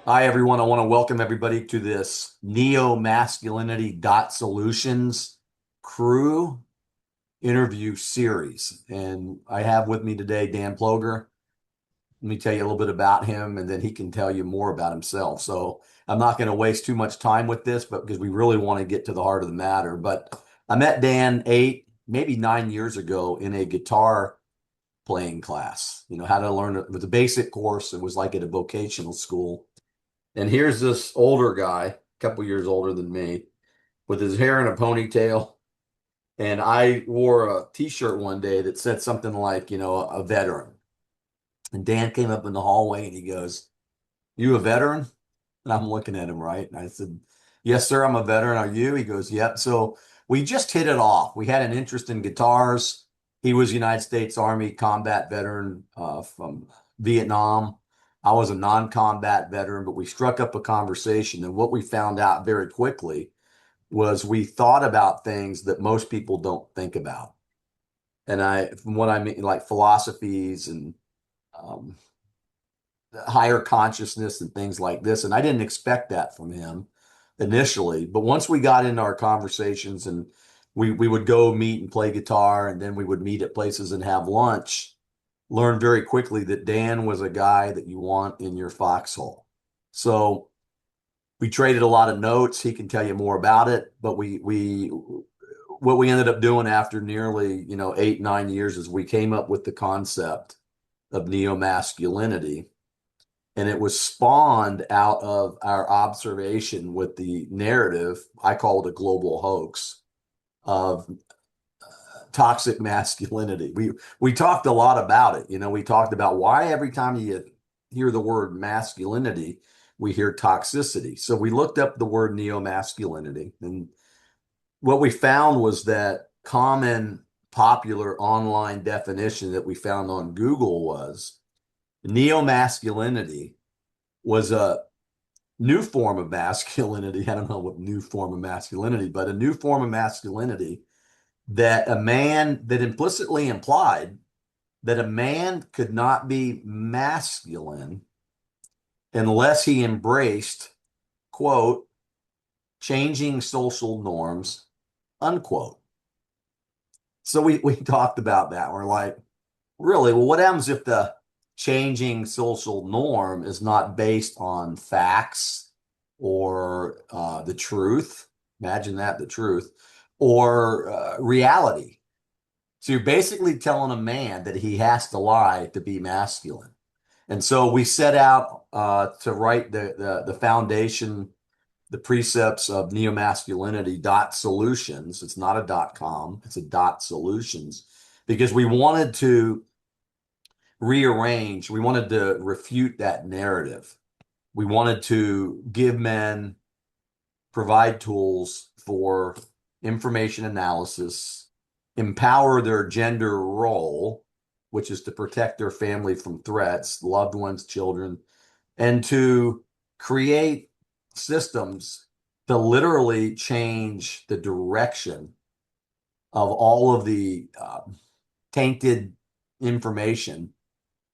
Hi, everyone. I want to welcome everybody to this NeoMasculinity Solutions crew interview series. And I have with me today Dan Ploger. Let me tell you a little bit about him, and then he can tell you more about himself. So I'm not going to waste too much time with this, but because we really want to get to the heart of the matter. But I met Dan 8, maybe 9 years ago in a guitar playing class. How to learn it was a basic course. It was like at a vocational school. And here's this older guy, a couple years older than me, with his hair in a ponytail. And I wore a t-shirt one day that said something like, a veteran. And Dan came up in the hallway and he goes, "You a veteran?" And I'm looking at him, right? And I said, "Yes, sir, I'm a veteran. Are you?" He goes, "Yep." So we just hit it off. We had an interest in guitars. He was United States Army combat veteran from Vietnam. I was a non-combat veteran, but we struck up a conversation. And what we found out very quickly was we thought about things that most people don't think about. And from what I mean, like philosophies and um, higher consciousness and things like this. And I didn't expect that from him initially. But once we got into our conversations and we would go meet and play guitar, and then we would meet at places and have lunch, learned very quickly that Dan was a guy that you want in your foxhole. So we traded a lot of notes. He can tell you more about it, but we what we ended up doing after nearly, 8, 9 years is we came up with the concept of neo-masculinity, and it was spawned out of our observation with the narrative, I call it a global hoax, of toxic masculinity. We talked a lot about it. We talked about why every time you hear the word masculinity, we hear toxicity. So we looked up the word neo-masculinity, and what we found was that common popular online definition that we found on Google was neo-masculinity was a new form of masculinity. I don't know what new form of masculinity, but a new form of masculinity that implicitly implied that a man could not be masculine unless he embraced, quote, changing social norms, unquote. So we talked about that. We're like, really, well, what happens if the changing social norm is not based on facts or the truth? Imagine that, the truth, or reality. So you're basically telling a man that he has to lie to be masculine. And so we set out to write the foundation, the precepts of neomasculinity dot solutions. It's not a dot com, it's a dot solutions, because we wanted to rearrange, we wanted to refute that narrative. We wanted to give men, provide tools for information analysis, empower their gender role, which is to protect their family from threats, loved ones, children, and to create systems to literally change the direction of all of the tainted information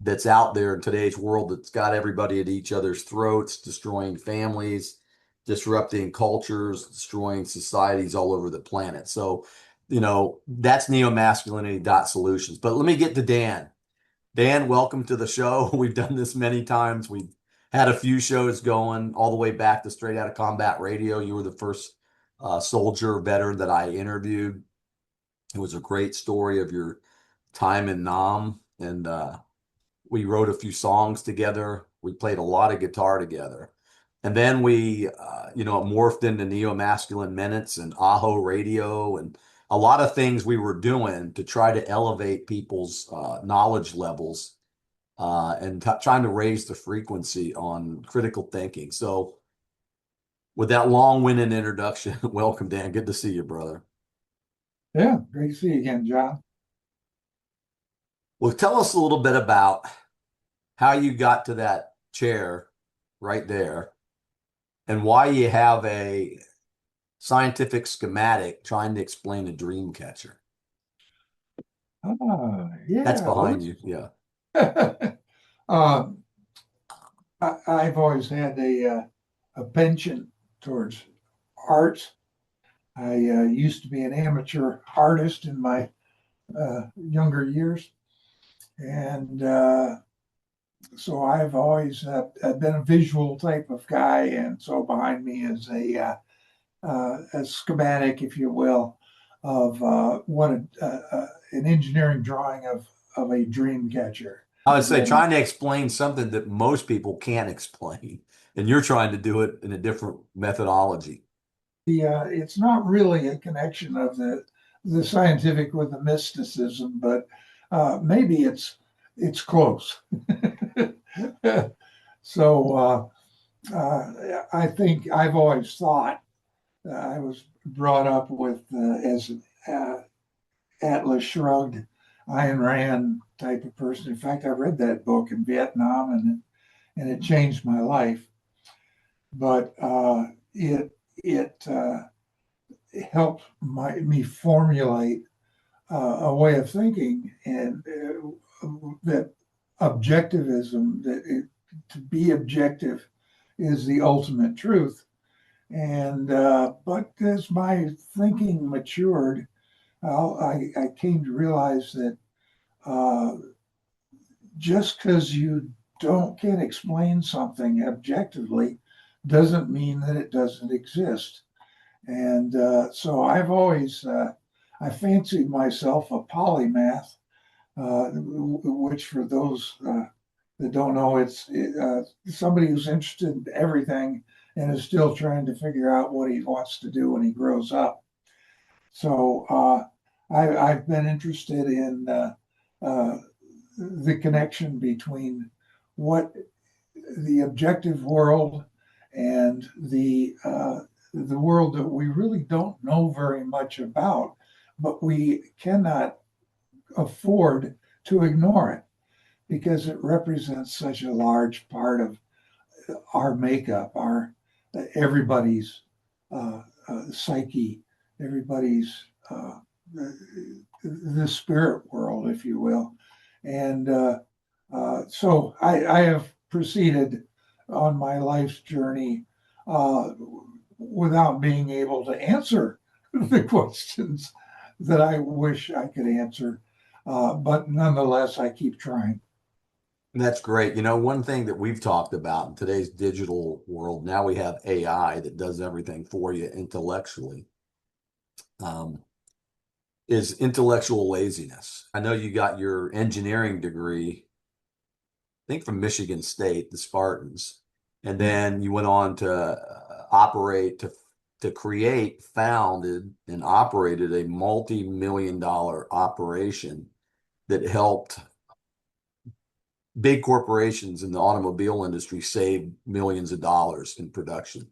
that's out there in today's world that's got everybody at each other's throats, destroying families, disrupting cultures, destroying societies all over the planet. So, that's neomasculinity solutions. But let me get to Dan. Dan, welcome to the show. We've done this many times. We've had a few shows going all the way back to Straight Outta Combat Radio. You were the first soldier veteran that I interviewed. It was a great story of your time in Nam, and we wrote a few songs together. We played a lot of guitar together. And then we, morphed into Neo Masculine Minutes and Aho Radio and a lot of things we were doing to try to elevate people's knowledge levels and trying to raise the frequency on critical thinking. So, with that long-winded introduction, welcome, Dan. Good to see you, brother. Yeah, great to see you again, John. Well, tell us a little bit about how you got to that chair right there and why you have a scientific schematic trying to explain a dream catcher. That's Yeah, well, behind you. Yeah. um, I've always had a penchant towards art. I used to be an amateur artist in my younger years, and so I've always been a visual type of guy. And so behind me is a schematic, if you will, of what an engineering drawing of a dream catcher. I would say And trying to explain something that most people can't explain, and you're trying to do it in a different methodology. it's not really a connection of the scientific with the mysticism, but maybe it's close. So I think I've always thought I was brought up with as uh, Atlas Shrugged, Ayn Rand type of person. In fact, I read that book in Vietnam, and it changed my life. But it helped me formulate a way of thinking, and that objectivism, to be objective is the ultimate truth. And but as my thinking matured, I came to realize that uh, just because you can't explain something objectively doesn't mean that it doesn't exist. And so I've always I fancied myself a polymath, which for those that don't know, it's somebody who's interested in everything and is still trying to figure out what he wants to do when he grows up. So I've been interested in uh, the connection between what the objective world and the world that we really don't know very much about, but we cannot afford to ignore it because it represents such a large part of our makeup, our everybody's psyche, everybody's the spirit world, if you will. And so I have proceeded on my life's journey uh, without being able to answer the questions that I wish I could answer. But nonetheless, I keep trying. That's great. You know, one thing that we've talked about in today's digital world, now we have AI that does everything for you intellectually, um, is intellectual laziness. I know you got your engineering degree, I think from Michigan State, the Spartans, and then you went on to operate to create, founded, and operated a multi-million dollar operation that helped big corporations in the automobile industry save millions of dollars in production,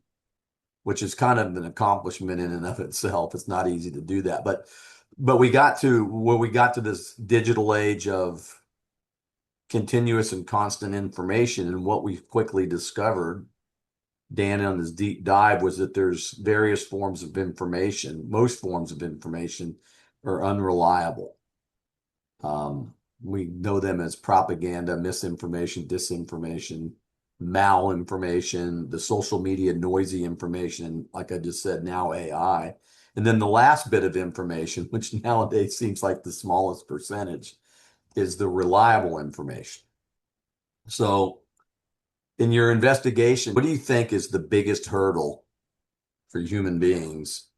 which is kind of an accomplishment in and of itself. It's not easy to do that, but we got to when we got to this digital age of continuous and constant information, and what we quickly discovered, Dan, on his deep dive, was that there's various forms of information. Most forms of information are unreliable. We know them as propaganda, misinformation, disinformation, malinformation, the social media noisy information, like I just said, now AI. And then the last bit of information, which nowadays seems like the smallest percentage, is the reliable information. So, in your investigation, what do you think is the biggest hurdle for human beings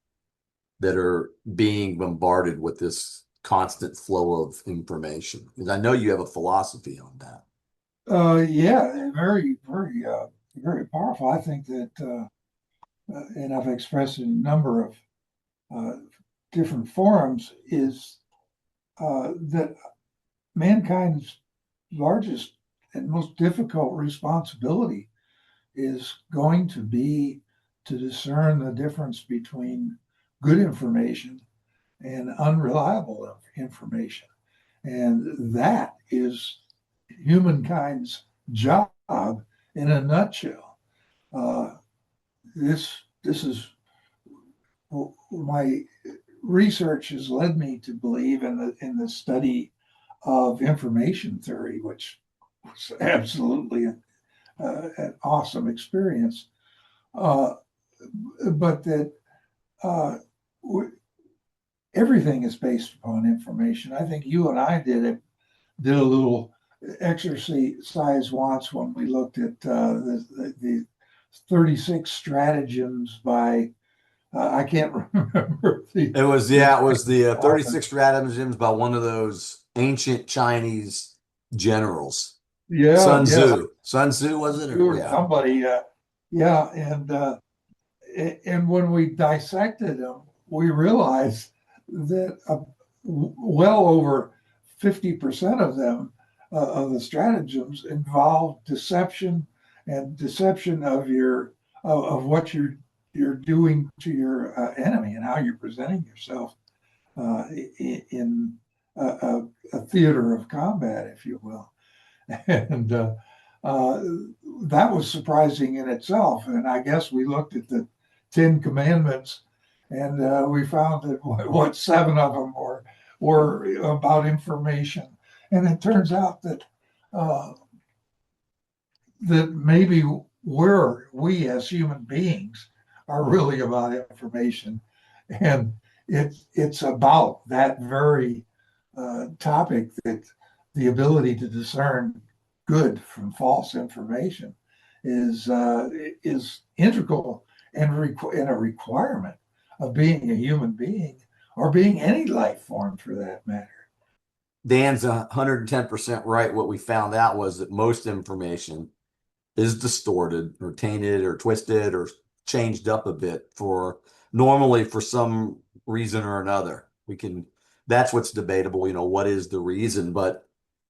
that are being bombarded with this constant flow of information? Because I know you have a philosophy on that. Yeah, very powerful. I think that, and I've expressed in a number of uh, different forums, is that mankind's largest and most difficult responsibility is going to be to discern the difference between good information and unreliable information. And that is humankind's job in a nutshell. Uh, this is my research has led me to believe in the study of information theory, which was absolutely an awesome experience. But that uh, everything is based upon information. I think you and I did a little exercise once when we looked at the 36 stratagems by I can't remember It was, the yeah, it was the author. 36 stratagems by one of those ancient Chinese generals. Yeah, Sun yes, Tzu. Sun Tzu, was it? Or, or yeah. somebody. Yeah, and when we dissected them, we realized that well over 50% of them, of the stratagems, involve deception and deception of of what you're doing to your enemy and how you're presenting yourself in a theater of combat, if you will. And uh, that was surprising in itself. And I guess we looked at the Ten Commandments, and we found that what seven of them were about information. And it turns out that uh, that maybe we as human beings are really about information, and it's about that very topic, that the ability to discern good from false information is integral and a requirement of being a human being, or being any life form for that matter. Dan's 110% right. What we found out was that most information is distorted or tainted or twisted or changed up a bit for normally for some reason or another. We can, that's what's debatable, what is the reason? But,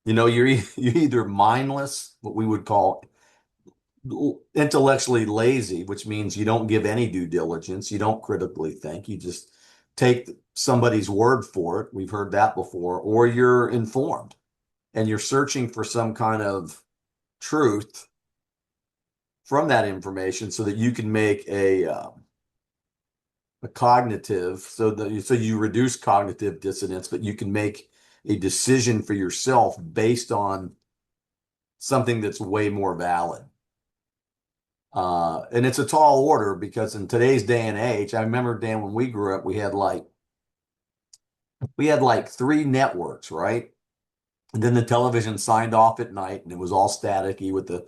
you're either mindless, what we would call intellectually lazy, which means you don't give any due diligence, you don't critically think, you just take somebody's word for it. We've heard that before. Or you're informed and you're searching for some kind of truth from that information so that you can make a cognitive, so you reduce cognitive dissonance, but you can make a decision for yourself based on something that's way more valid. And it's a tall order because in today's day and age, I remember, Dan, when we grew up, we had like three networks, right? And then the television signed off at night, and it was all staticky with the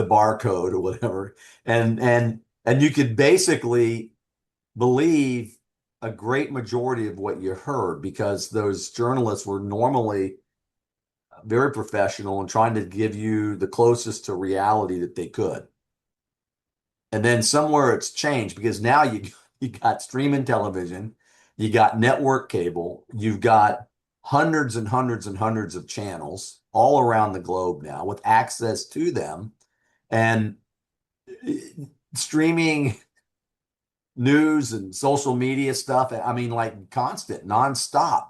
barcode or whatever. And you could basically believe a great majority of what you heard because those journalists were normally very professional and trying to give you the closest to reality that they could. And then somewhere it's changed because now you got streaming television, you got network cable, you've got hundreds and hundreds and hundreds of channels all around the globe now with access to them, and streaming news and social media stuff. I mean, like constant, nonstop.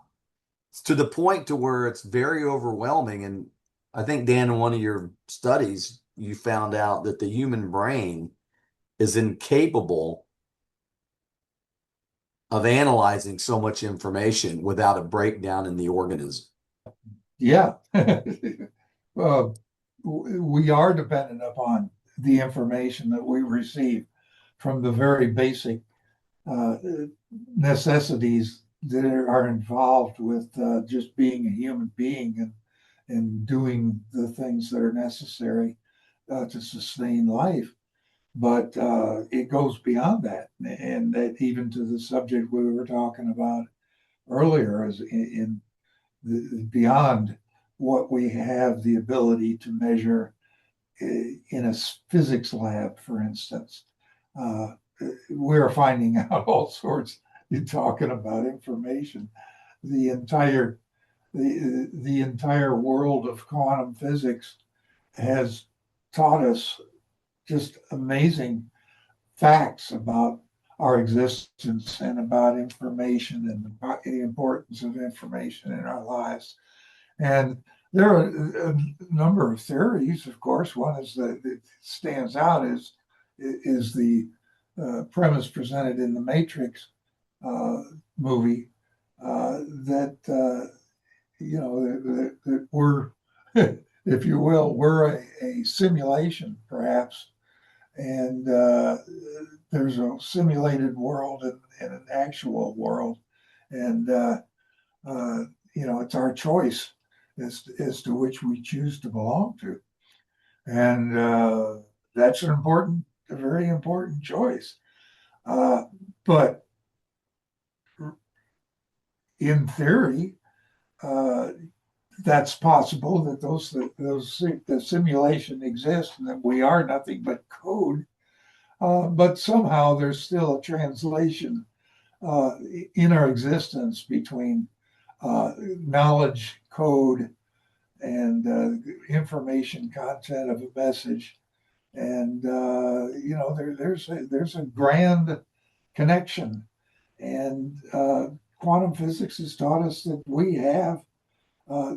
It's to the point to where it's very overwhelming. And I think, Dan, in one of your studies, you found out that the human brain is incapable of analyzing so much information without a breakdown in the organism. Yeah. uh, we are dependent upon the information that we receive from the very basic uh, necessities that are involved with just being a human being, and doing the things that are necessary to sustain life. But it goes beyond that, and that even to the subject we were talking about earlier, is beyond what we have the ability to measure in a physics lab, for instance. Uh, we're finding out all sorts. You're talking about information. The entire the entire world of quantum physics has taught us just amazing facts about our existence and about information and the importance of information in our lives. And there are a number of theories, of course. One is that stands out is the premise presented in the Matrix movie, that that we're if you will, we're a simulation, perhaps, and there's a simulated world and an actual world, and uh, it's our choice as to which we choose to belong to, and that's a very important choice. Uh, but in theory, uh, that's possible that the simulation exists and that we are nothing but code. But somehow there's still a translation uh, in our existence between knowledge, code, and information content of a message. And there's a grand connection. And quantum physics has taught us that we have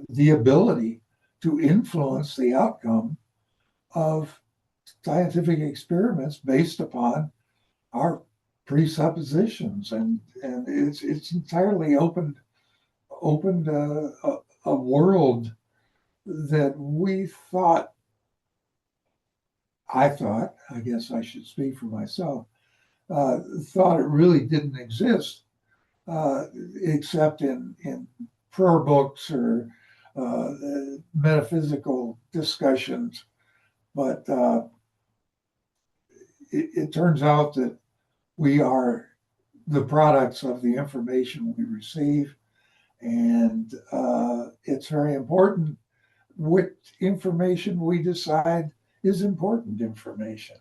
the ability to influence the outcome of scientific experiments based upon our presuppositions, and it's entirely opened a world that I guess I should speak for myself, thought it really didn't exist except in prayer books or uh, metaphysical discussions. But it turns out that we are the products of the information we receive. And it's very important what information we decide is important information.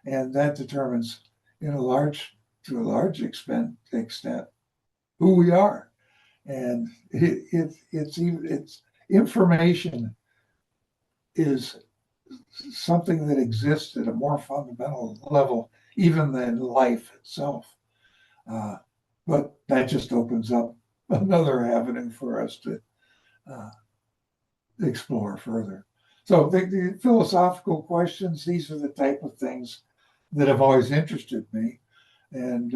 And that determines to a large extent who we are. And it's information is something that exists at a more fundamental level, even than life itself. Uh, but that just opens up another avenue for us to uh, explore further. So the philosophical questions, these are the type of things that have always interested me. And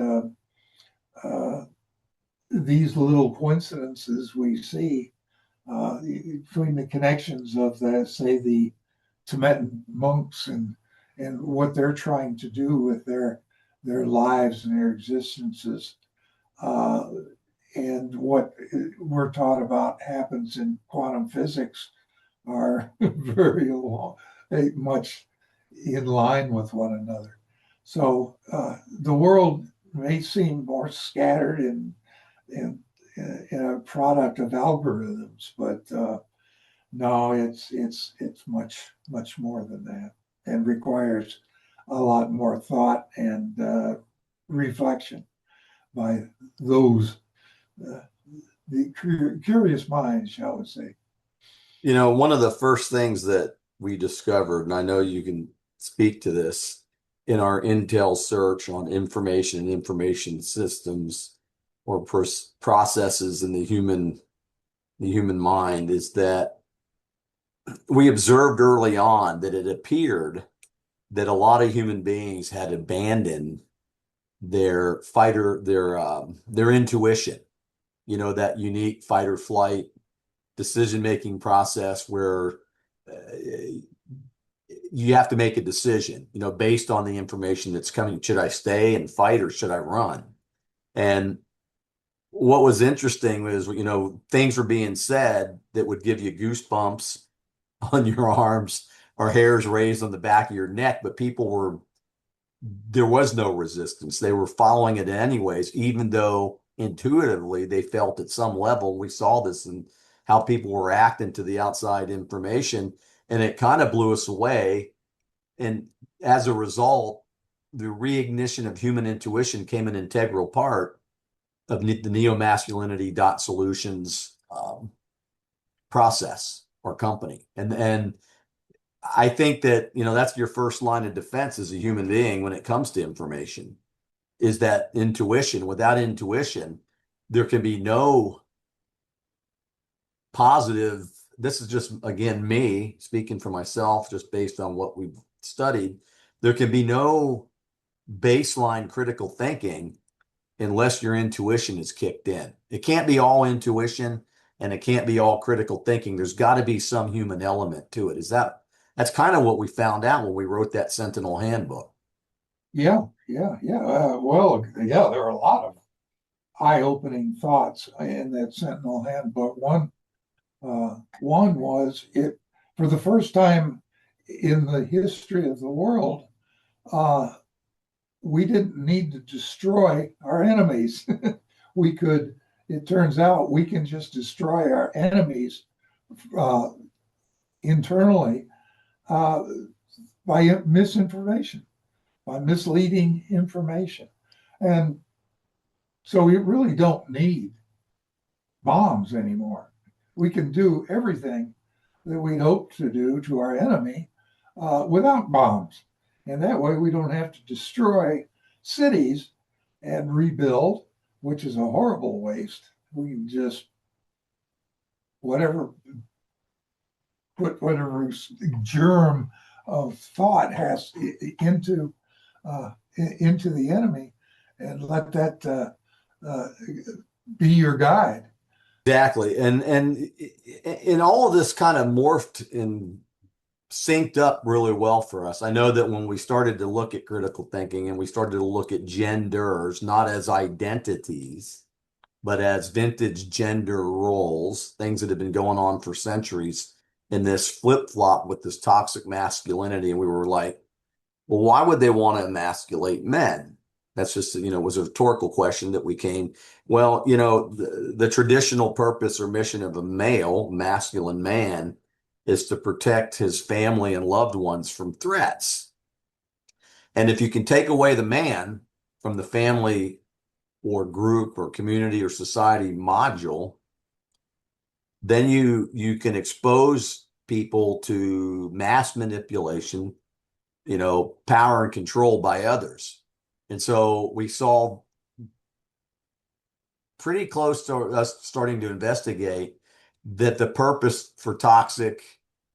uh, these little coincidences we see between the connections of say the Tibetan monks and what they're trying to do with their lives and their existences, uh, and what we're taught about happens in quantum physics are very much in line with one another. So the world may seem more scattered and a product of algorithms, but no, it's much more than that, and requires a lot more thought and reflection by those uh, the curious minds, shall we say. One of the first things that we discovered, and I know you can speak to this in our Intel search on information and information systems or processes in the human mind, is that we observed early on that it appeared that a lot of human beings had abandoned their intuition, that unique fight or flight decision-making process where you have to make a decision, based on the information that's coming. Should I stay and fight or should I run? And what was interesting was, things were being said that would give you goosebumps on your arms or hairs raised on the back of your neck, but there was no resistance. They were following it anyways, even though intuitively they felt at some level, we saw this in how people were acting to the outside information, and it kind of blew us away. And as a result, the reignition of human intuition came an integral part of the NeoMasculinity Solutions process or company. And I think that, that's your first line of defense as a human being when it comes to information, is that intuition. Without intuition, there can be no positive. This is just, again, me speaking for myself, just based on what we've studied. There can be no baseline critical thinking unless your intuition is kicked in. It can't be all intuition. and it can't be all critical thinking. There's got to be some human element to it. That's kind of what we found out when we wrote that Sentinel Handbook. Yeah, yeah, yeah. Well, yeah, there are a lot of eye-opening thoughts in that Sentinel Handbook. One was it for the first time in the history of the world, uh, we didn't need to destroy our enemies. We could, it turns out, we can just destroy our enemies uh, internally uh, by misinformation, by misleading information. And so we really don't need bombs anymore. We can do everything that we'd hoped to do to our enemy without bombs. And that way we don't have to destroy cities and rebuild, which is a horrible waste. We can just whatever put whatever germ of thought has into the enemy and let that be your guide. Exactly. And all of this kind of morphed and synced up really well for us. I know that when we started to look at critical thinking and we started to look at genders, not as identities, but as vintage gender roles, things that have been going on for centuries in this flip-flop with this toxic masculinity. And we were like, well, why would they want to emasculate men? That's just, was a rhetorical question that we came. Well, the traditional purpose or mission of a male, masculine man, is to protect his family and loved ones from threats. And if you can take away the man from the family or group or community or society module, then you can expose people to mass manipulation, power and control by others. And so we saw pretty close to us starting to investigate that the purpose for toxic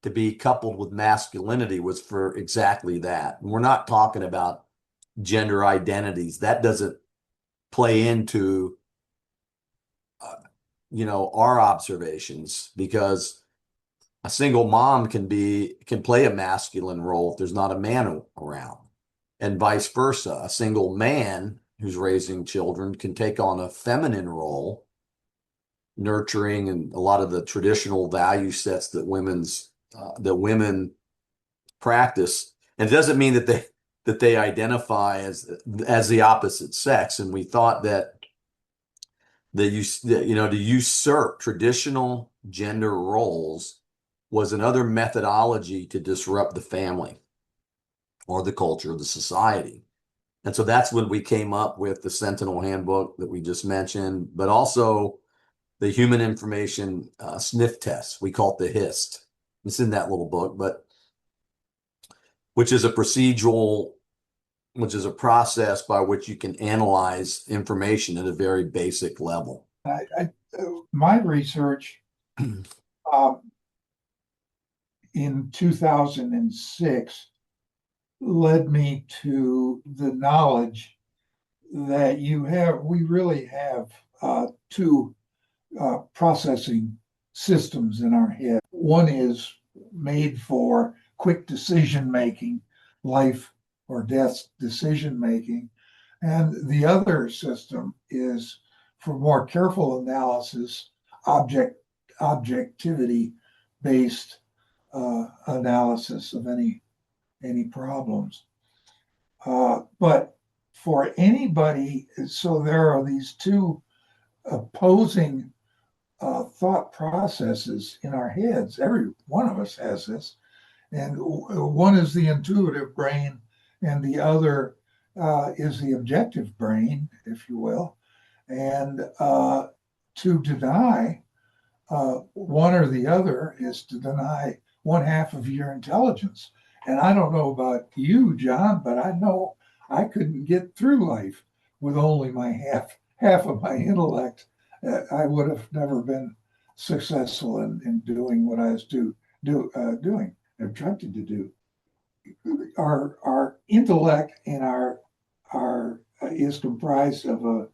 to be coupled with masculinity was for exactly that. And we're not talking about gender identities. That doesn't play into our observations, because a single mom can play a masculine role if there's not a man around, and vice versa. A single man who's raising children can take on a feminine role, nurturing and a lot of the traditional value sets that women practice. And it doesn't mean that they identify as the opposite sex. And we thought that to usurp traditional gender roles was another methodology to disrupt the family or the culture of the society. And so that's when we came up with the Sentinel Handbook that we just mentioned, but also the Human Information Sniff Test. We call it the HIST. It's in that little book, but which is a process by which you can analyze information at a very basic level. My research in 2006 led me to the knowledge that we really have two processing systems in our head. One is made for quick decision making, life or death decision making, and the other system is for more careful analysis, objectivity based analysis of any problems. But for anybody, so there are these two opposing thought processes in our heads. Every one of us has this. And one is the intuitive brain, and the other is the objective brain, if you will. And to deny one or the other is to deny one half of your intelligence. And I don't know about you, John, but I know I couldn't get through life with only my half of my intellect. I would have never been successful in doing what I was doing, attracted to do. Our intellect and our is comprised of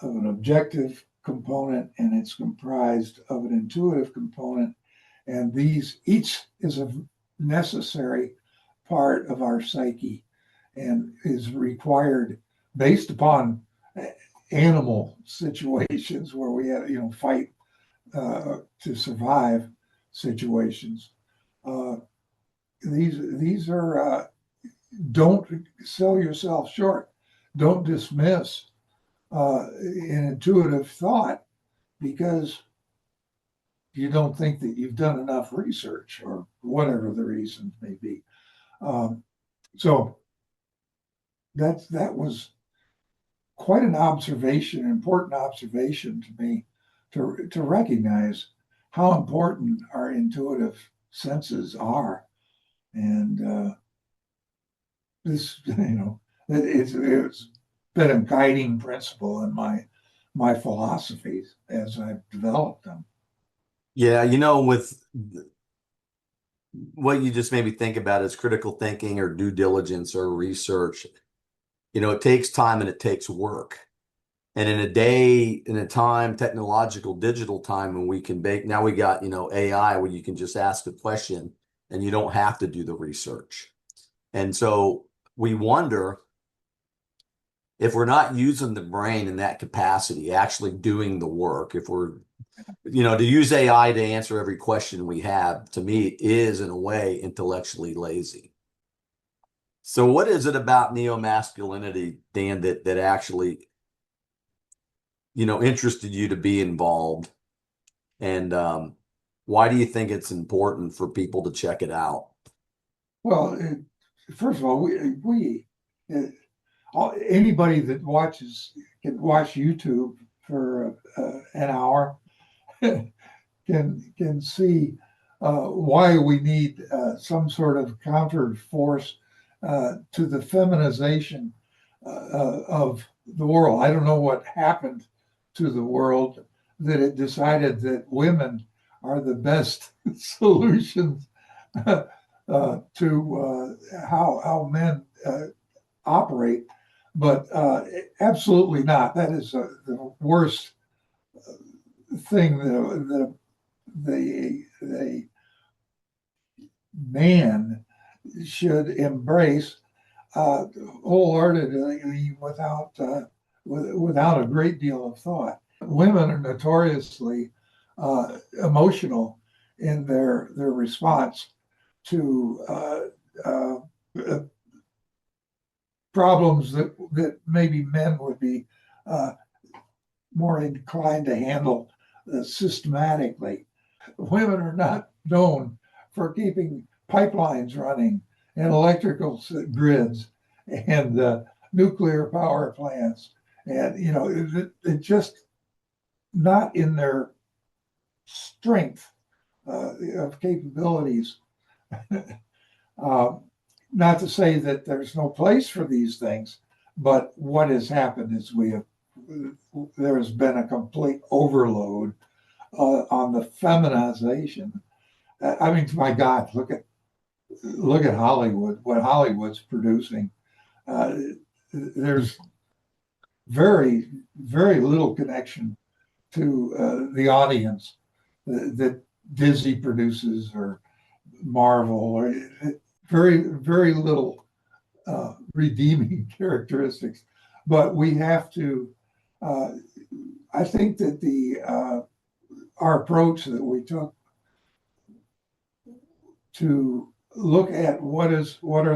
an objective component, and it's comprised of an intuitive component. And these, each is a necessary part of our psyche and is required based upon animal situations where we have, fight to survive situations. These are, don't sell yourself short. Don't dismiss an intuitive thought because you don't think that you've done enough research or whatever the reasons may be. So that was quite an observation, an important observation to me to recognize how important our intuitive senses are. And this, it's been a guiding principle in my philosophies as I've developed them. Yeah, with what you just made me think about is critical thinking or due diligence or research. It takes time and it takes work. And in a time, technological, digital time, when we can now we got, AI where you can just ask a question and you don't have to do the research. And so we wonder if we're not using the brain in that capacity, actually doing the work, if we're, to use AI to answer every question we have, to me, is in a way intellectually lazy. So what is it about neo-masculinity, Dan, that actually, interested you to be involved? And why do you think it's important for people to check it out? Well, first of all, anybody that can watch YouTube for an hour can see why we need some sort of counter force to the feminization of the world. I don't know what happened to the world that it decided that women are the best solutions to how men operate, but absolutely not. That is the worst thing that the man should embrace wholeheartedly without a great deal of thought. Women are notoriously emotional in their response to problems that maybe men would be more inclined to handle systematically. Women are not known for keeping pipelines running and electrical grids and nuclear power plants. And, it just not in their strength of capabilities. Not to say that there's no place for these things, but what has happened is there has been a complete overload on the feminization. I mean, my God, look at Hollywood, what Hollywood's producing. There's very, very little connection to the audience that Disney produces or Marvel, or very, very little redeeming characteristics. But we have to, I think that our approach that we took to look at what are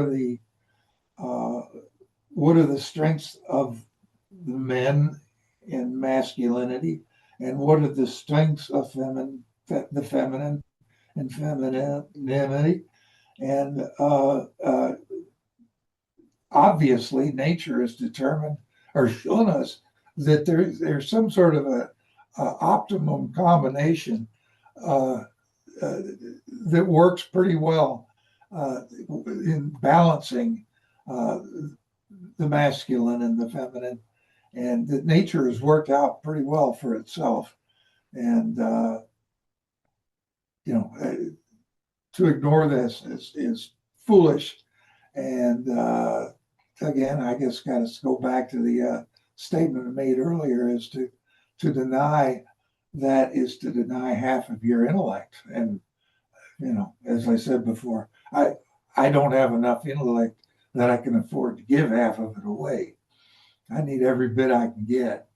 the strengths of the men in masculinity, and what are the strengths of the feminine and femininity, and obviously nature has determined or shown us that there's some sort of a optimum combination that works pretty well in balancing the masculine and the feminine, and that nature has worked out pretty well for itself. And to ignore this is foolish. And again, I guess got to go back to the statement I made earlier, is to to deny that is to deny half of your intellect. And, as I said before, I don't have enough intellect that I can afford to give half of it away. I need every bit I can get.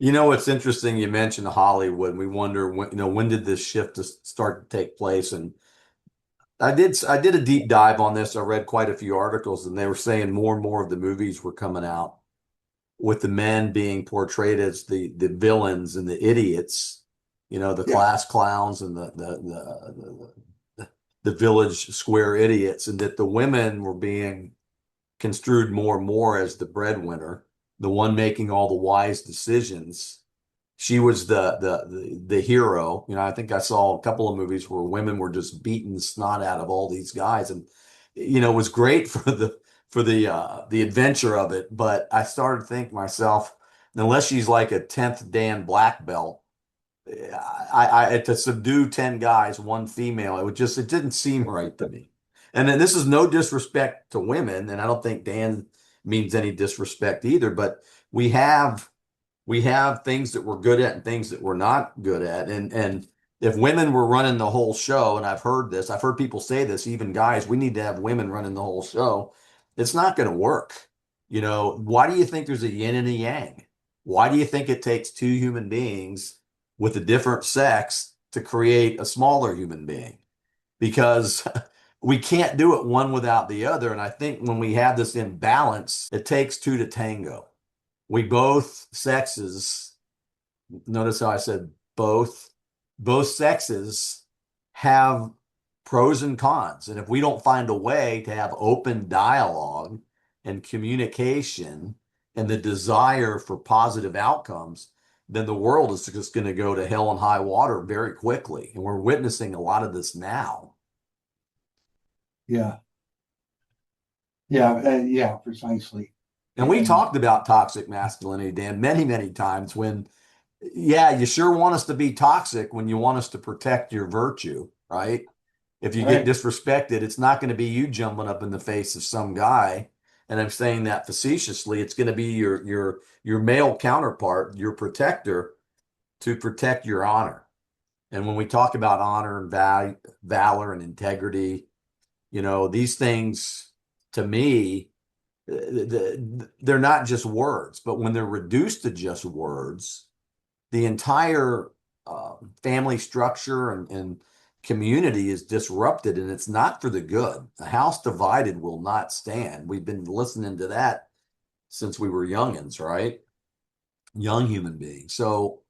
It's interesting you mentioned Hollywood. We wonder when did this shift to start to take place? And I did a deep dive on this. I read quite a few articles, and they were saying more and more of the movies were coming out with the men being portrayed as the villains and the idiots, the Yeah, class clowns and the village square idiots, and that the women were being construed more and more as the breadwinner, the one making all the wise decisions. She was the hero. I think I saw a couple of movies where women were just beating the snot out of all these guys, and it was great for the adventure of it. But I started thinking to myself, unless she's like a 10th Dan black belt, I to subdue 10 guys, one female, it didn't seem right to me. And then this is no disrespect to women, and I don't think Dan means any disrespect either, but we have we have things that we're good at and things that we're not good at. And if women were running the whole show, and I've heard people say this, even guys, we need to have women running the whole show. It's not going to work. Why do you think there's a yin and a yang? Why do you think it takes two human beings with a different sex to create a smaller human being? Because we can't do it one without the other. And I think when we have this imbalance, it takes two to tango. We both sexes, notice how I said both sexes have pros and cons. And if we don't find a way to have open dialogue and communication and the desire for positive outcomes, then the world is just going to go to hell and high water very quickly. And we're witnessing a lot of this now. yeah, yeah, precisely. And we And talked about toxic masculinity, Dan, many, many times when, yeah, you sure want us to be toxic when you want us to protect your virtue, right? If you get right, disrespected, it's not going to be you jumping up in the face of some guy. And I'm saying that facetiously. It's going to be your male counterpart, your protector, to protect your honor. And when we talk about honor and valor and integrity, these things to me, they're not just words, but when they're reduced to just words, the entire family structure and community is disrupted, and it's not for the good. A house divided will not stand. We've been listening to that since we were youngins, right? Young human beings. So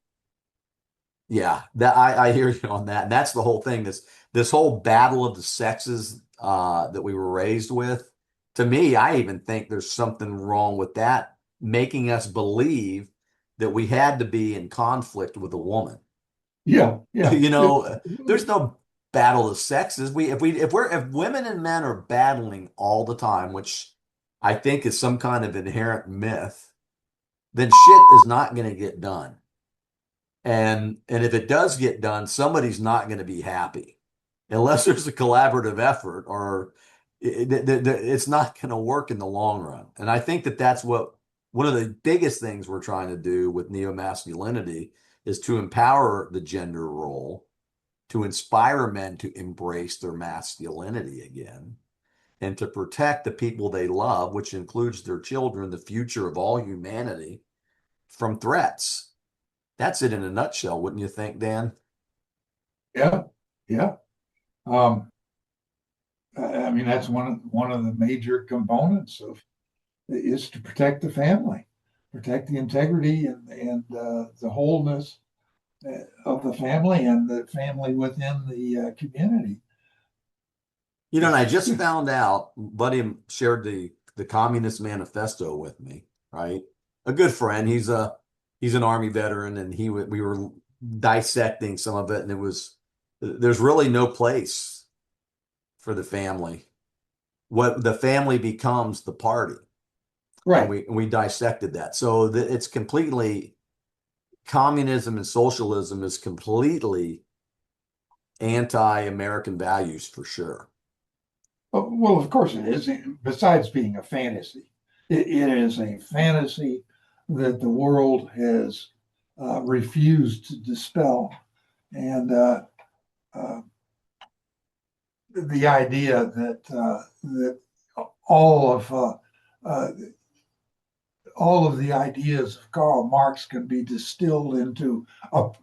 yeah, that I hear you on that. And that's the whole thing. This whole battle of the sexes that we were raised with. To me, I even think there's something wrong with that, making us believe that we had to be in conflict with a woman. yeah, yeah, There's no battle of sexes. If women and men are battling all the time, which I think is some kind of inherent myth, then shit is not going to get done. And if it does get done, somebody's not going to be happy unless there's a collaborative effort, or it's not going to work in the long run. And I think that that's what one of the biggest things we're trying to do with neomasculinity is to empower the gender role, to inspire men to embrace their masculinity again, and to protect the people they love, which includes their children, the future of all humanity, from threats. That's it in a nutshell, wouldn't you think, Dan? yeah, yeah. Um, I mean, that's one of the major components of is to protect the family, protect the integrity and the wholeness of the family and the family within the community. And I just found out, buddy shared the Communist Manifesto with me, right? A good friend. He's an Army veteran, and we were dissecting some of it, and there's really no place for the family. What the family becomes the party, and Right. we dissected that. So it's completely communism and socialism is completely anti-American values for sure. Well, of course it is. Besides being a fantasy, it is a fantasy that the world has refused to dispel. And uh, the idea that all of uh, uh, all of the ideas of Karl Marx can be distilled into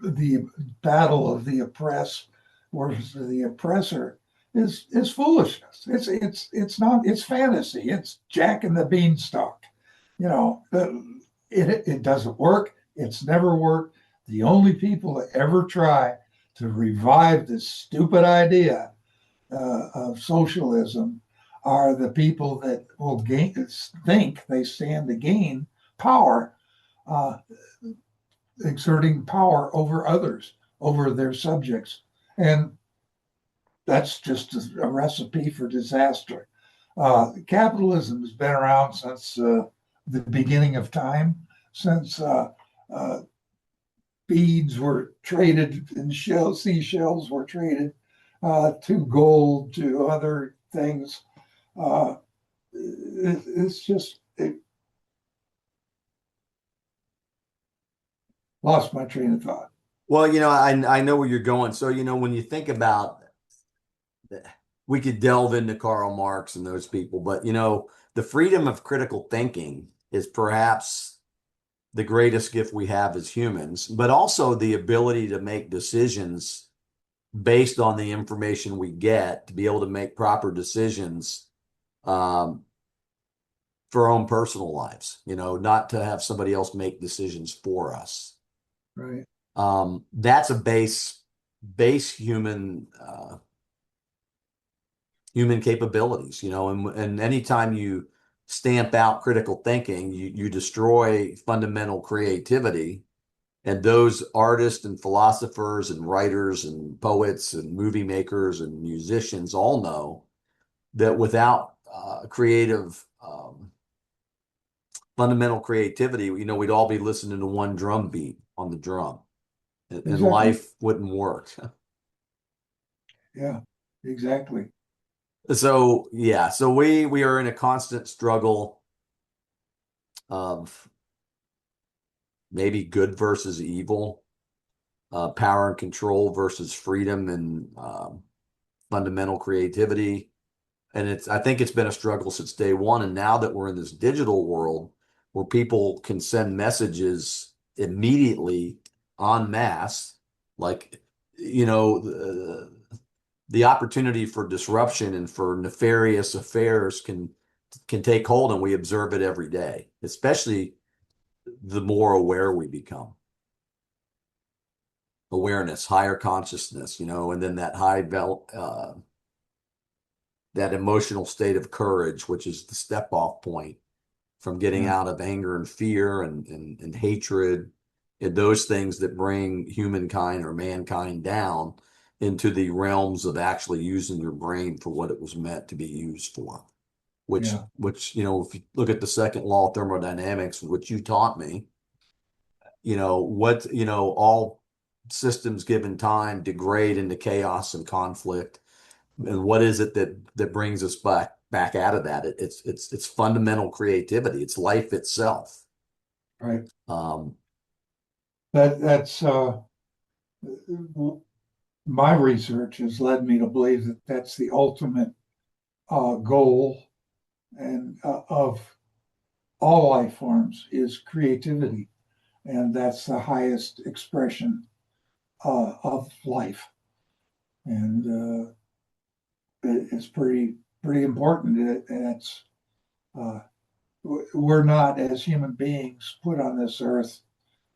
the battle of the oppressed versus the oppressor is foolishness. It's fantasy. It's Jack and the Beanstalk. You know, it doesn't work. It's never worked. The only people that ever try to revive this stupid idea of socialism are the people that will think they stand to gain power, uh, exerting power over others, over their subjects. And that's just a recipe for disaster. Capitalism has been around since the beginning of time, since uh, beads were traded and seashells were traded to gold, to other things. Uh, it's just, it lost my train of thought. Well, I know where you're going. So, when you think about, we could delve into Karl Marx and those people, but the freedom of critical thinking is perhaps the greatest gift we have as humans, but also the ability to make decisions based on the information we get, to be able to make proper decisions um, for our own personal lives, not to have somebody else make decisions for us. Right. That's a base human capabilities, and anytime you stamp out critical thinking, you destroy fundamental creativity. And those artists and philosophers and writers and poets and movie makers and musicians all know that without creative fundamental creativity, we'd all be listening to one drum beat on the drum, and Exactly. life wouldn't work. Yeah, exactly. So yeah, so we are in a constant struggle of maybe good versus evil, power and control versus freedom and fundamental creativity. And I think it's been a struggle since day one. And now that we're in this digital world where people can send messages immediately en masse, like, the opportunity for disruption and for nefarious affairs can take hold, and we observe it every day, especially the more aware we become. Awareness, higher consciousness, and then that emotional state of courage, which is the step off point from getting Yeah, out of anger and fear and hatred, and those things that bring humankind or mankind down into the realms of actually using your brain for what it was meant to be used for. Which, yeah, if you look at the second law of thermodynamics, which you taught me, all systems given time degrade into chaos and conflict. And what is it that brings us back out of that? It's fundamental creativity. It's life itself. right. Um, That's my research has led me to believe that that's the ultimate goal and of all life forms is creativity, and that's the highest expression of life, and it's pretty important. It's uh, we're not as human beings put on this earth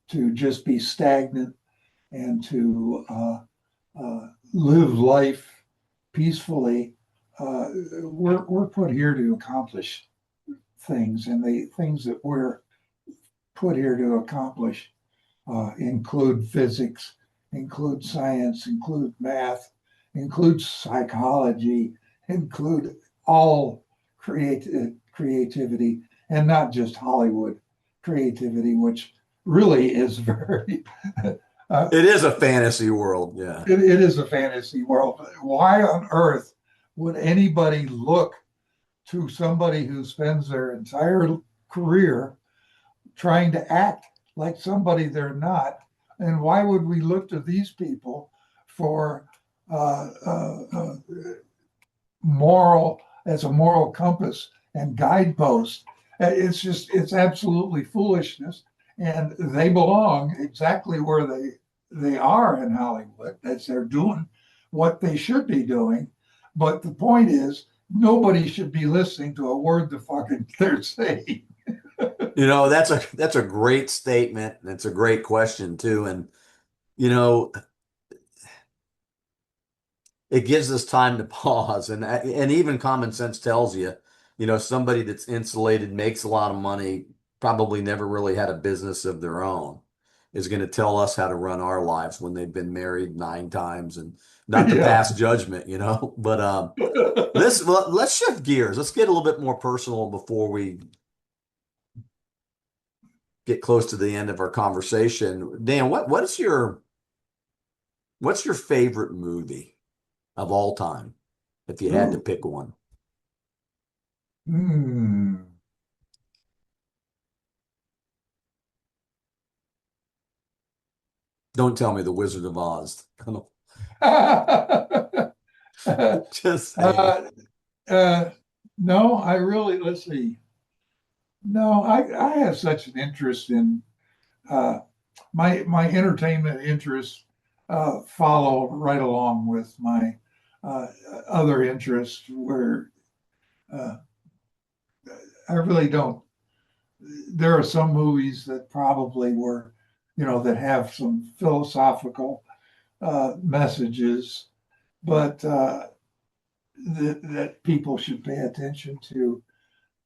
to just be stagnant and to live life peacefully. We're put here to accomplish things, and the things that we're put here to accomplish include physics, include science, include math, include psychology, include all creativity, and not just Hollywood creativity, which really is very. it is a fantasy world. Yeah. It is a fantasy world. Why on earth would anybody look to somebody who spends their entire career trying to act like somebody they're not And why would we look to these people for uh, uh, uh, moral as a moral compass and guidepost? It's absolutely foolishness, and they belong exactly where they are in Hollywood, as they're doing what they should be doing. But the point is, nobody should be listening to a word the fucking they're saying. That's a great statement. And it's a great question too. And you know, it gives us time to pause, and even common sense tells you, somebody that's insulated, makes a lot of money, probably never really had a business of their own, is going to tell us how to run our lives when they've been married 9 times, and not to Yeah. pass judgment, but let's shift gears. Let's get a little bit more personal before we get close to the end of our conversation. Dan, what's your favorite movie of all time, if you had to Ooh. pick one? Hmm. Don't tell me The Wizard of Oz. uh, Just saying. uh, no, I really, let's see. No, I have such an interest in uh, my entertainment interests follow right along with my uh, other interests where uh, I really don't. There are some movies that probably were, that have some philosophical messages, but that people should pay attention to.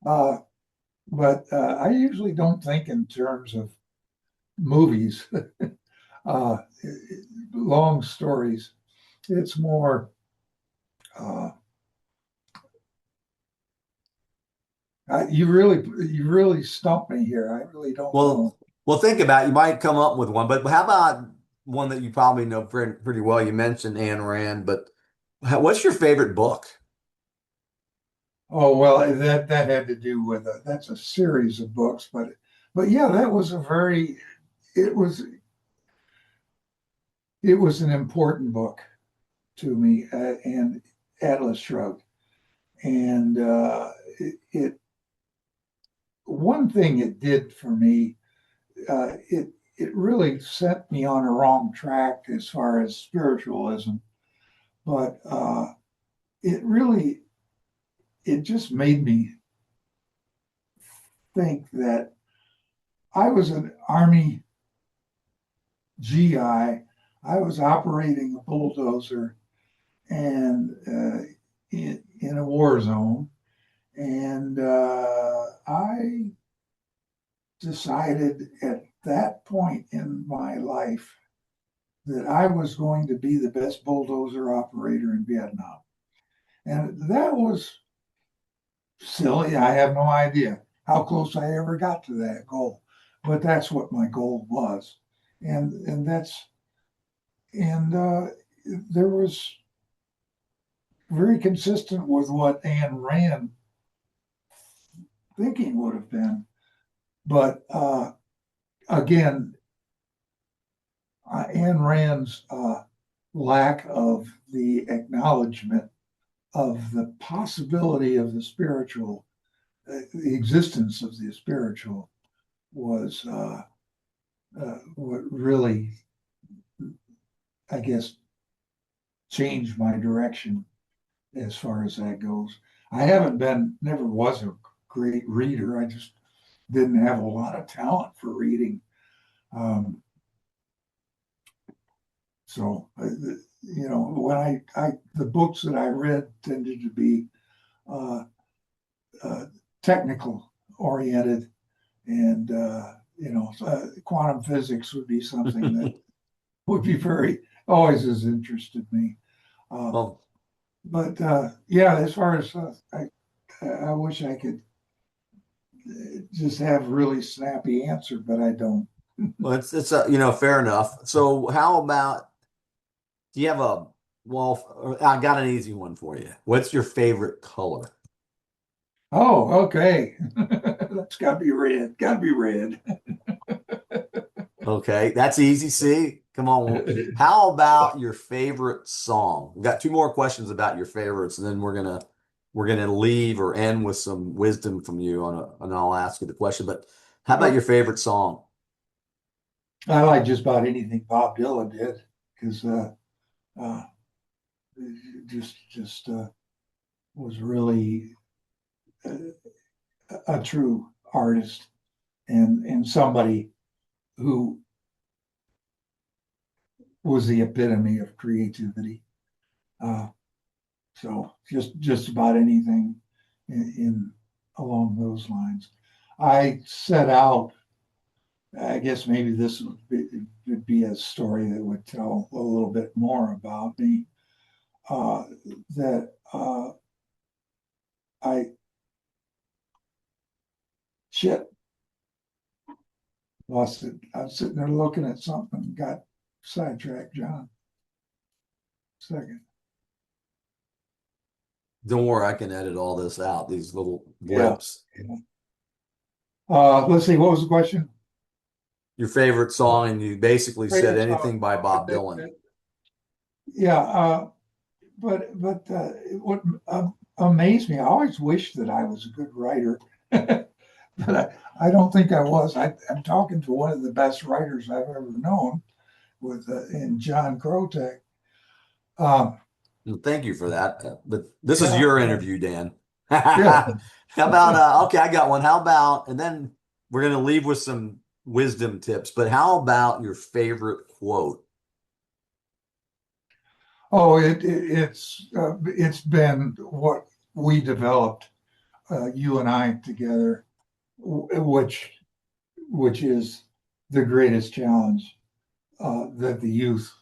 Uh, but I usually don't think in terms of movies, uh, long stories. It's more, uh, you really stumped me here. I really don't Well, know. well, think about it. You might come up with one, but how about one that you probably know pretty well? You mentioned Ayn Rand, but what's your favorite book? Oh well, that had to do with that's a series of books, but yeah, that was a very it was it was an important book to me, and Atlas Shrugged, and it one thing it did for me, it really set me on a wrong track as far as spiritualism, but it really it just made me think that I was an Army GI. I was operating a bulldozer and in a war zone, and I decided at that point in my life that I was going to be the best bulldozer operator in Vietnam. And that was silly. I have no idea how close I ever got to that goal, but that's what my goal was. And that's, and there was very consistent with what Ayn Rand thinking would have been. But again, Ayn Rand's lack of the acknowledgement of the possibility of the spiritual, the existence of the spiritual was what really, I guess, changed my direction as far as that goes. I never was a great reader. I just didn't have a lot of talent for reading. Um, so, when the books that I read tended to be uh, uh, technical oriented, and quantum physics would be something that would be very always has interested me. Uh, Well, but yeah, as far as I wish I could just have a really snappy answer, but I don't. it's fair enough. So how about, do you have well, I got an easy one for you. What's your favorite color? Oh, okay. That's got to be red. Got to be red. Okay, that's easy. See, come on. Well, how about your favorite song? We've got two more questions about your favorites, and then we're gonna leave or end with some wisdom from you and I'll ask you the question. But how about your favorite song? I like just about anything Bob Dylan did because uh, just was really a true artist and somebody who was the epitome of creativity. Uh, so just about anything in along those lines. I set out. I guess maybe this would be a story that would tell a little bit more about me. Uh, that I shit lost it. I was sitting there looking at something and got sidetracked. John, second. Don't worry, I can edit all this out, these little Yeah. blips. Yeah. Let's see. What was the question? Your favorite song, and you basically said Favorite song. anything by Bob Dylan. Yeah. But what amazed me, I always wished that I was a good writer, but I don't think I was. I'm talking to one of the best writers I've ever known, with in John Krotek. Um, Well, thank you for that. But this is yeah, your interview, Dan. yeah. How about okay, I got one. How about, and then we're gonna leave with some wisdom tips, but how about your favorite quote? Oh, it's been what we developed, you and I together, which is the greatest challenge that the youth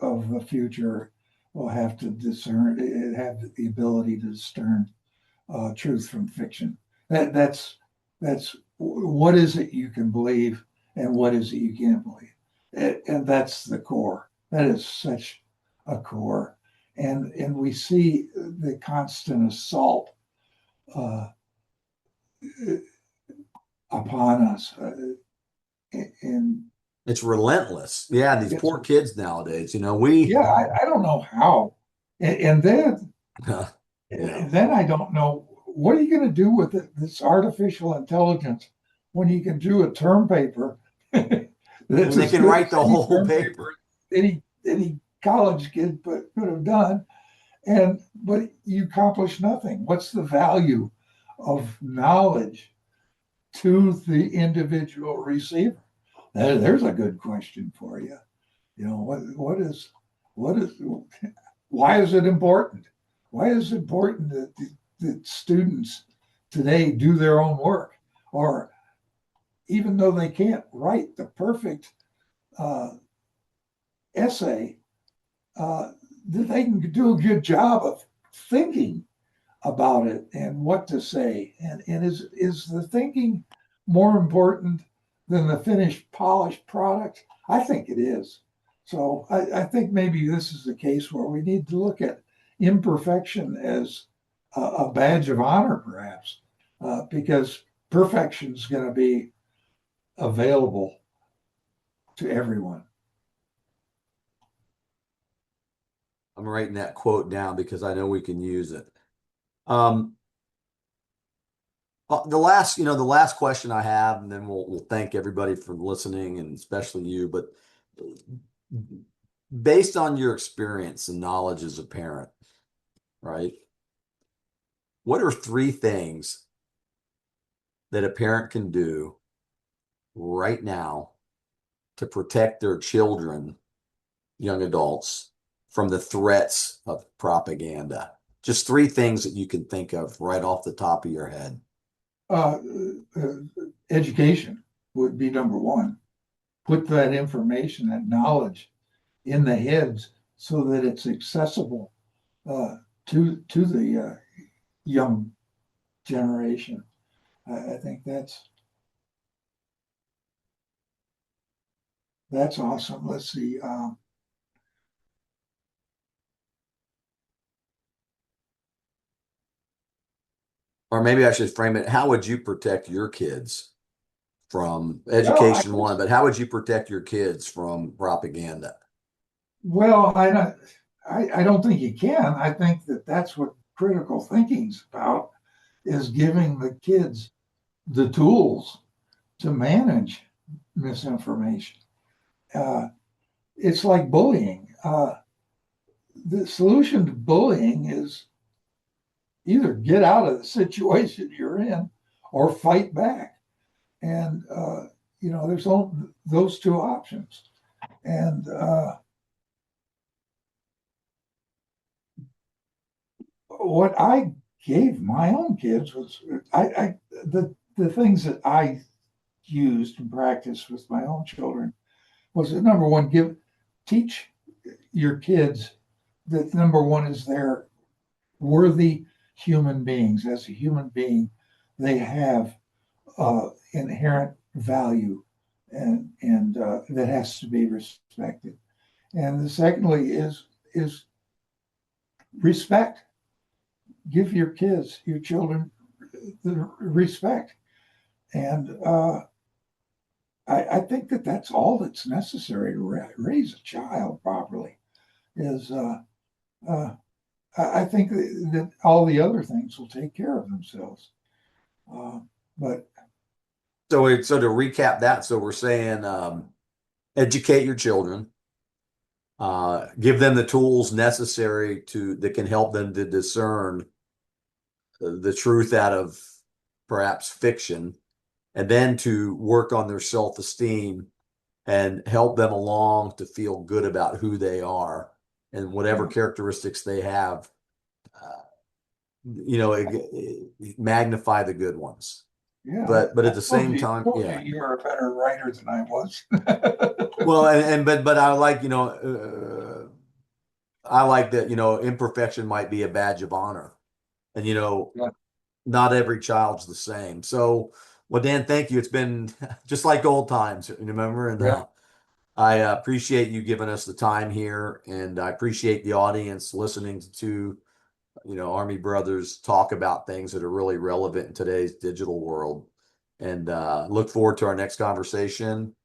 of the future will have to discern, have the ability to discern truth from fiction. That's what is it you can believe and what is it you can't believe, and that's the core. That is such a core, and we see the constant assault uh, upon us, and It's relentless. Yeah, these it's poor kids nowadays, we yeah, I don't know how, and then yeah. I don't know what are you going to do with this artificial intelligence when you can do a term paper that's When they as can good write as the any whole term paper. paper any college kid could have done, and but you accomplish nothing. What's the value of knowledge to the individual receiver? There's a good question for you. What is why is it important? Why is it important that students today do their own work? Or even though they can't write the perfect uh, essay, that they can do a good job of thinking about it and what to say. And is the thinking more important than the finished polished product? I think it is. So I think maybe this is a case where we need to look at imperfection as a badge of honor, perhaps, because perfection is going to be available to everyone. I'm writing that quote down because I know we can use it. Um, the last question I have, and then we'll thank everybody for listening, and especially you. But based on your experience and knowledge as a parent, right? What are three things that a parent can do right now to protect their children, young adults, from the threats of propaganda? Just three things that you can think of right off the top of your head. Uh, uh, Education would be number one. Put that information, that knowledge in the heads so that it's accessible to the young generation. I think that's awesome. Let's see. Or maybe I should frame it, how would you protect your kids from Well, education one, but how would you protect your kids from propaganda? well, I don't think you can. I think that that's what critical thinking's about, is giving the kids the tools to manage misinformation. Uh, it's like bullying. The solution to bullying is either get out of the situation you're in or fight back. And, there's only those two options. And what I gave my own kids was the things that I used and practiced with my own children was that number one, teach your kids that number one is they're worthy human beings. As a human being, they have inherent value, and that has to be respected. And the secondly is respect. Give your kids, your children, the respect. And I think that that's all that's necessary to raise a child properly. Is I think that all the other things will take care of themselves. But So to recap that, so we're saying educate your children, give them the tools necessary that can help them to discern the truth out of perhaps fiction, and then to work on their self-esteem and help them along to feel good about who they are and whatever characteristics they have, magnify the good ones. yeah, But I at the same time, told yeah. you were a better writer than I was. Well, but I like, I like that, imperfection might be a badge of honor. And, Yeah. not every child's the same. So, well, Dan, thank you. It's been just like old times, remember? And Yeah. I appreciate you giving us the time here, and I appreciate the audience listening to, Army brothers talk about things that are really relevant in today's digital world. And look forward to our next conversation.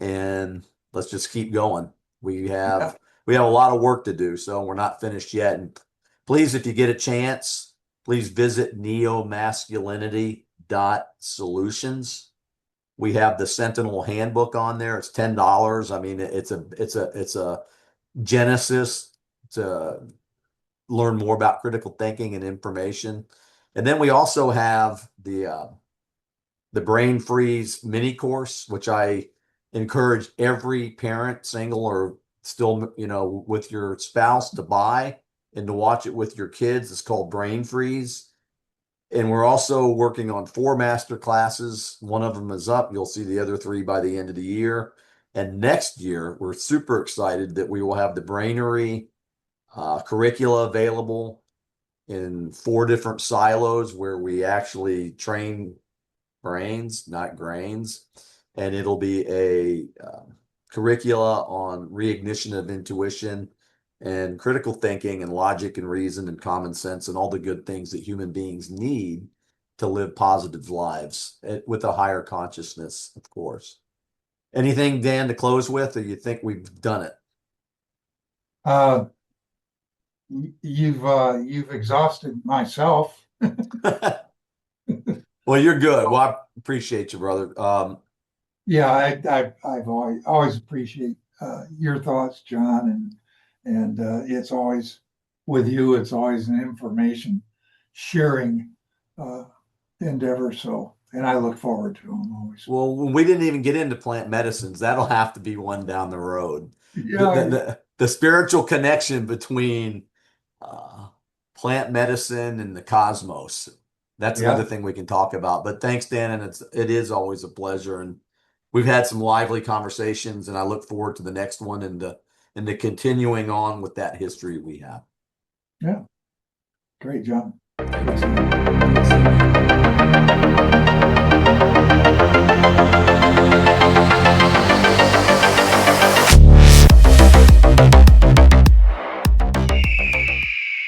And let's just keep going. We Yeah. have we have a lot of work to do, so we're not finished yet. And please, if you get a chance, please visit neomasculinity.solutions. We have the Sentinel handbook on there. It's $10. I mean, it's a genesis to learn more about critical thinking and information. And then we also have the Brain Freeze mini course, which I encourage every parent, single or still, with your spouse, to buy and to watch it with your kids. It's called Brain Freeze. And we're also working on 4 master classes. One of them is up. You'll see the other 3 by the end of the year. And next year, we're super excited that we will have the Brainery curricula available in 4 different silos where we actually train brains, not grains. And it'll be a curricula on reignition of intuition and critical thinking and logic and reason and common sense and all the good things that human beings need to live positive lives with a higher consciousness, of course. Anything, Dan, to close with, or you think we've done it? Uh, you've exhausted myself. Well, you're good. Well, I appreciate you, brother. Yeah, I've always appreciate your thoughts, John, and it's always with you. It's always an information sharing endeavor. So, and I look forward to them always. Well, we didn't even get into plant medicines. That'll have to be one down the road. Yeah, The spiritual connection between uh, plant medicine and the cosmos. That's another yeah, thing we can talk about. But thanks, Dan, and it is always a pleasure. And we've had some lively conversations, and I look forward to the next one and the continuing on with that history we have. yeah. Great, John. Thank Good you. seeing you. Good to see you.